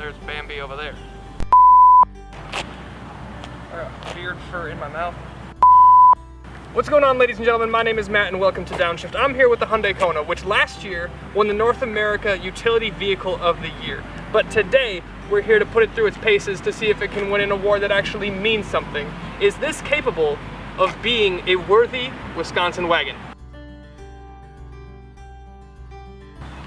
there's Bambi over there. Beard fur in my mouth. What's going on, ladies and gentlemen? My name is Matt and welcome to Downshift. I'm here with the Hyundai Kona, which last year won the North America Utility Vehicle of the Year. But today, we're here to put it through its paces to see if it can win an award that actually means something. Is this capable of being a worthy Wisconsin wagon?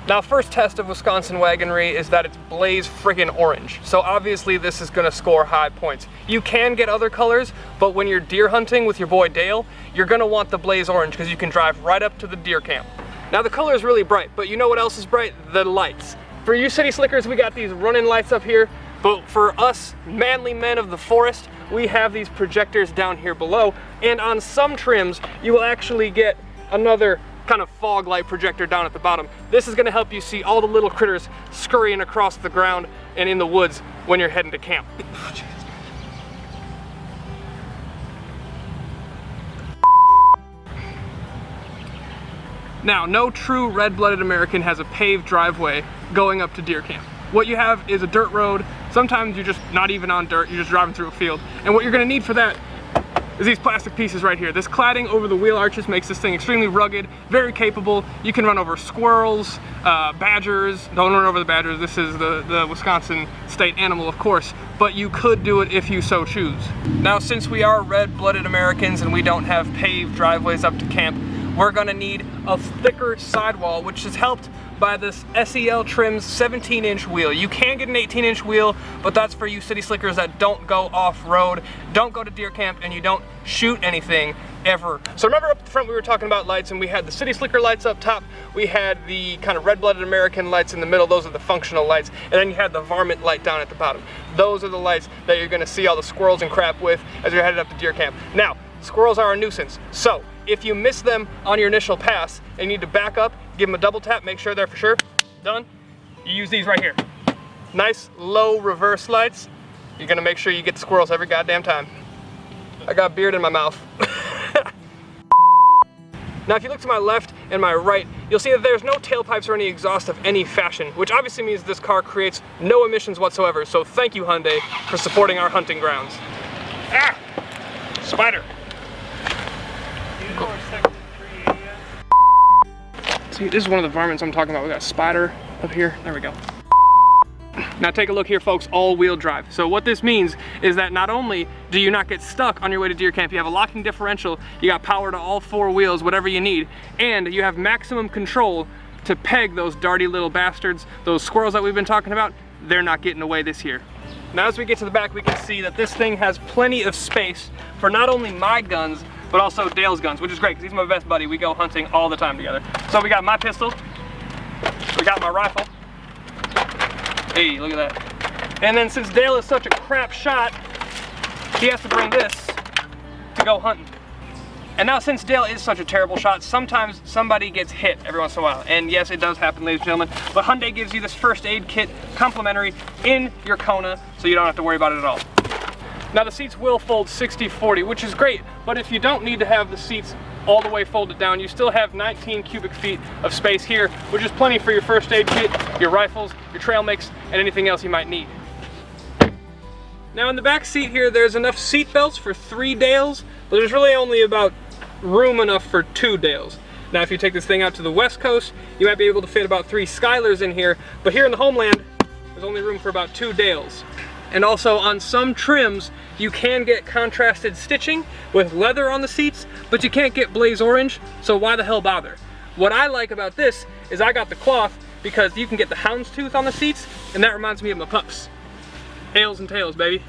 Now, first test of Wisconsin wagonry is that it's blaze friggin' orange. So obviously this is gonna score high points. You can get other colors, but when you're deer hunting with your boy Dale, you're gonna want the blaze orange because you can drive right up to the deer camp. Now the color is really bright, but you know what else is bright? The lights. For you city slickers, we got these running lights up here, but for us manly men of the forest, we have these projectors down here below, and on some trims, you will actually get another kind of fog light projector down at the bottom. This is gonna help you see all the little critters scurrying across the ground and in the woods when you're heading to camp. Now, no true red-blooded American has a paved driveway going up to deer camp. What you have is a dirt road. Sometimes you're just not even on dirt, you're just driving through a field. And what you're gonna need for that is these plastic pieces right here. This cladding over the wheel arches makes this thing extremely rugged, very capable. You can run over squirrels, badgers. Don't run over the badgers. This is the Wisconsin state animal, of course, but you could do it if you so choose. Now, since we are red-blooded Americans and we don't have paved driveways up to camp, we're gonna need a thicker sidewall, which is helped by this SEL Trim's 17-inch wheel. You can get an 18-inch wheel, but that's for you city slickers that don't go off-road, don't go to deer camp, and you don't shoot anything ever. So remember up the front we were talking about lights, and we had the city slicker lights up top, we had the kind of red-blooded American lights in the middle, those are the functional lights, and then you had the varmint light down at the bottom. Those are the lights that you're gonna see all the squirrels and crap with as you're headed up to deer camp. Now, squirrels are a nuisance, so if you miss them on your initial pass and you need to back up, give them a double tap, make sure they're for sure done, you use these right here. Nice low reverse lights. You're gonna make sure you get the squirrels every goddamn time. I got beard in my mouth. Now if you look to my left and my right, you'll see that there's no tailpipes or any exhaust of any fashion, which obviously means this car creates no emissions whatsoever, so thank you, Hyundai, for supporting our hunting grounds. Ah! Spider! See, this is one of the varmints I'm talking about. We got a spider up here. There we go. Now take a look here, folks, all-wheel drive. So what this means is that not only do you not get stuck on your way to deer camp, you have a locking differential, you got power to all four wheels, whatever you need, and you have maximum control to peg those darty little bastards, those squirrels that we've been talking about. They're not getting away this year. Now as we get to the back, we can see that this thing has plenty of space for not only my guns, but also Dale's guns, which is great because he's my best buddy. We go hunting all the time together. So we got my pistol, we got my rifle. Hey, look at that. And then since Dale is such a crap shot, he has to bring this to go hunting. And now since Dale is such a terrible shot, sometimes somebody gets hit every once in a while. And yes, it does happen, ladies and gentlemen, but Hyundai gives you this first aid kit complimentary in your Kona, so you don't have to worry about it at all. Now the seats will fold 60-40, which is great, but if you don't need to have the seats all the way folded down, you still have 19 cubic feet of space here, which is plenty for your first aid kit, your rifles, your trail mix, and anything else you might need. Now in the back seat here, there's enough seat belts for 3 Dales, but there's really only about room enough for 2 Dales. Now if you take this thing out to the West Coast, you might be able to fit about 3 Skylers in here, but here in the homeland, there's only room for about 2 Dales. And also on some trims, you can get contrasted stitching with leather on the seats, but you can't get blaze orange, so why the hell bother? What I like about this is I got the cloth because you can get the houndstooth on the seats, and that reminds me of my pups. Tails and tails, baby.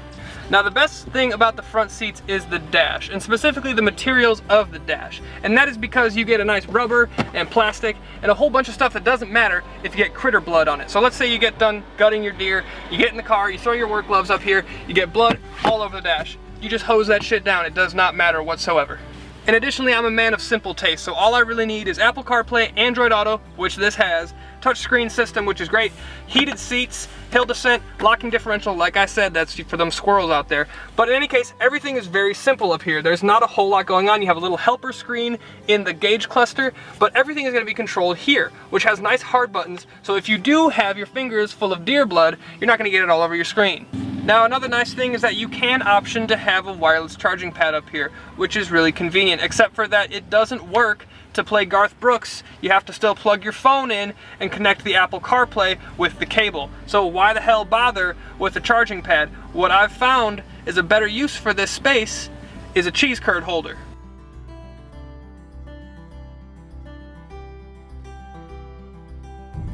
Now the best thing about the front seats is the dash, and specifically the materials of the dash. And that is because you get a nice rubber and plastic and a whole bunch of stuff that doesn't matter if you get critter blood on it. So let's say you get done gutting your deer, you get in the car, you throw your work gloves up here, you get blood all over the dash. You just hose that shit down, it does not matter whatsoever. And additionally, I'm a man of simple taste, so all I really need is Apple CarPlay, Android Auto, which this has, touchscreen system, which is great. Heated seats, hill descent, locking differential. Like I said, that's for them squirrels out there. But in any case, everything is very simple up here. There's not a whole lot going on. You have a little helper screen in the gauge cluster, but everything is going to be controlled here, which has nice hard buttons. So if you do have your fingers full of deer blood, you're not going to get it all over your screen. Now, another nice thing is that you can option to have a wireless charging pad up here, which is really convenient, except for that it doesn't work to play Garth Brooks. You have to still plug your phone in and connect the Apple CarPlay with the cable. So why the hell bother with a charging pad? What I've found is a better use for this space is a cheese curd holder.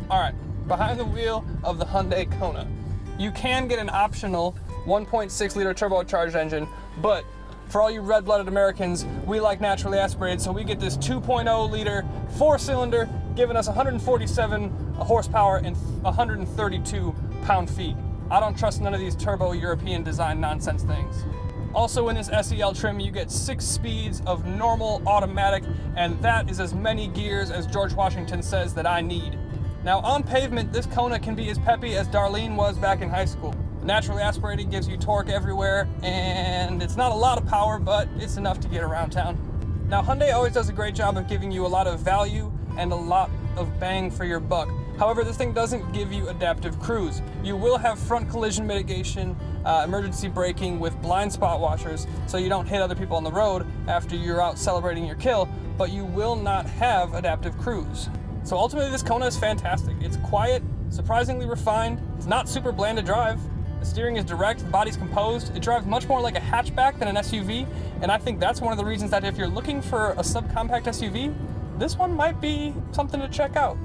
All right, behind the wheel of the Hyundai Kona, you can get an optional 1.6 liter turbocharged engine, but for all you red-blooded Americans, we like naturally aspirated, so we get this 2.0 liter 4-cylinder, giving us 147 horsepower and 132 pound-feet. I don't trust none of these turbo European design nonsense things. Also in this SEL trim, you get 6 speeds of normal automatic, and that is as many gears as George Washington says that I need. Now on pavement, this Kona can be as peppy as Darlene was back in high school. Naturally aspirated gives you torque everywhere, and it's not a lot of power, but it's enough to get around town. Now Hyundai always does a great job of giving you a lot of value and a lot of bang for your buck. However, this thing doesn't give you adaptive cruise. You will have front collision mitigation, emergency braking with blind spot washers, so you don't hit other people on the road after you're out celebrating your kill, but you will not have adaptive cruise. So ultimately, this Kona is fantastic. It's quiet, surprisingly refined, it's not super bland to drive. The steering is direct, the body's composed. It drives much more like a hatchback than an SUV, and I think that's one of the reasons that if you're looking for a subcompact SUV, this one might be something to check out.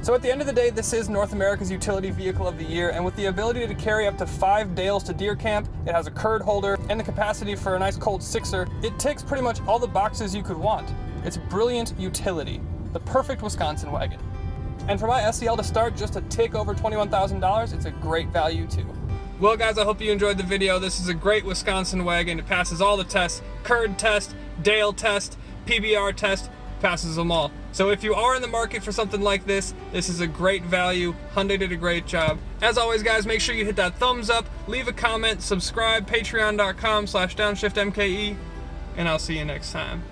So at the end of the day, this is North America's utility vehicle of the year, and with the ability to carry up to 5 Dales to deer camp, it has a curd holder, and the capacity for a nice cold 6er, it ticks pretty much all the boxes you could want. It's brilliant utility. The perfect Wisconsin wagon. And for my SEL to start just a tick over $21,000, it's a great value too. Well guys, I hope you enjoyed the video. This is a great Wisconsin wagon. It passes all the tests, curd test, Dale test, PBR test, passes them all. So if you are in the market for something like this, this is a great value. Hyundai did a great job. As always guys, make sure you hit that thumbs up, leave a comment, subscribe, patreon.com/downshiftmke, and I'll see you next time.